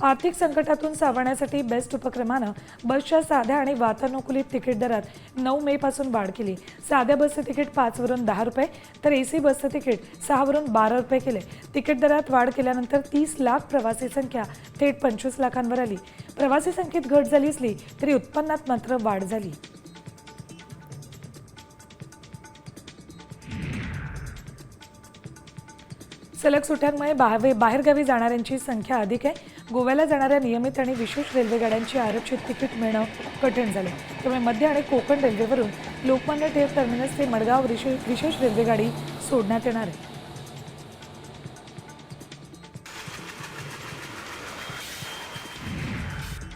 आर्थिक संकटातून सावरण्यासाठी बेस्ट उपक्रमानं बसच्या साध्या आणि वातानुकूलित तिकीट दरात 9 मे पासून वाढ केली। साध्या बसचे तिकीट 5 वरून 10 रुपये तर एसी बसचे तिकीट 6 वरून 12 रुपये केले। तिकीट दरात वाढ केल्यानंतर 30 लाख प्रवासी संख्या थेट 25 लाखांवर आली। प्रवासी संख्येत घट झाली असली तरी उत्पन्नात मात्र वाढ झाली। सलग सुट्ट्यांमुळे बाहेरगावी जाणाऱ्यांची संख्या अधिक आहे। गोव्याला जाणाऱ्या नियमित आणि विशेष रेल्वेगाड्यांची आरक्षित तिकीट मिळणं कठीण झाले। त्यामुळे मध्य आणि कोकण रेल्वेवरून लोकमान्य टिळक टर्मिनस ते मडगाव विशेष रेल्वेगाडी सोडण्यात येणार आहे।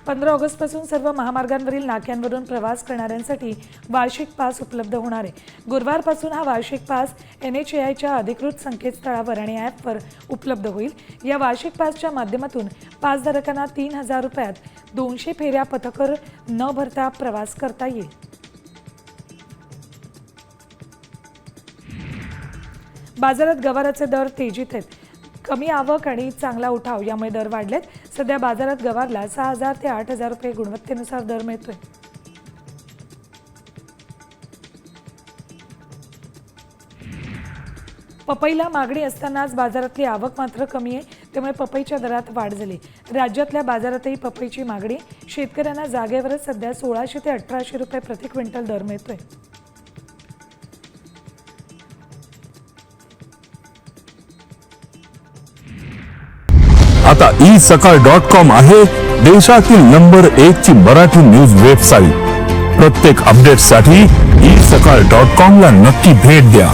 15 ऑगस्टपासून सर्व महामार्गांवरील नाक्यांवरून प्रवास करणाऱ्यांसाठी वार्षिक पास उपलब्ध होणार आहे। गुरुवारपासून हा वार्षिक पास NHAIच्या अधिकृत संकेतस्थळावर आणि ॲपवर उपलब्ध होईल। या वार्षिक पासच्या माध्यमातून पासधारकांना 3000 रुपयात 200 फेऱ्या पथकर न भरता प्रवास करता येईल। बाजारात गवाराचे दर तेजीत आहेत। कमी आवक आणि चांगला उठाव यामुळे दर वाढलेत। सध्या बाजारात गवारला 6000 ते 8000 रुपये गुणवत्तेनुसार दर मिळतोय। पपईला मागणी असतानाच बाजारातली आवक मात्र कमी आहे, त्यामुळे पपईच्या दरात वाढ झाली। राज्यातल्या बाजारातही पपईची मागणी, शेतकऱ्यांना जागेवरच सध्या 1600 ते 1800 रुपये प्रति क्विंटल दर मिळतोय। आता isakal.com आहे देशातील नंबर 1 ची मराठी न्यूज वेबसाईट। प्रत्येक अपडेटसाठी isakal.com ला नक्की भेट द्या।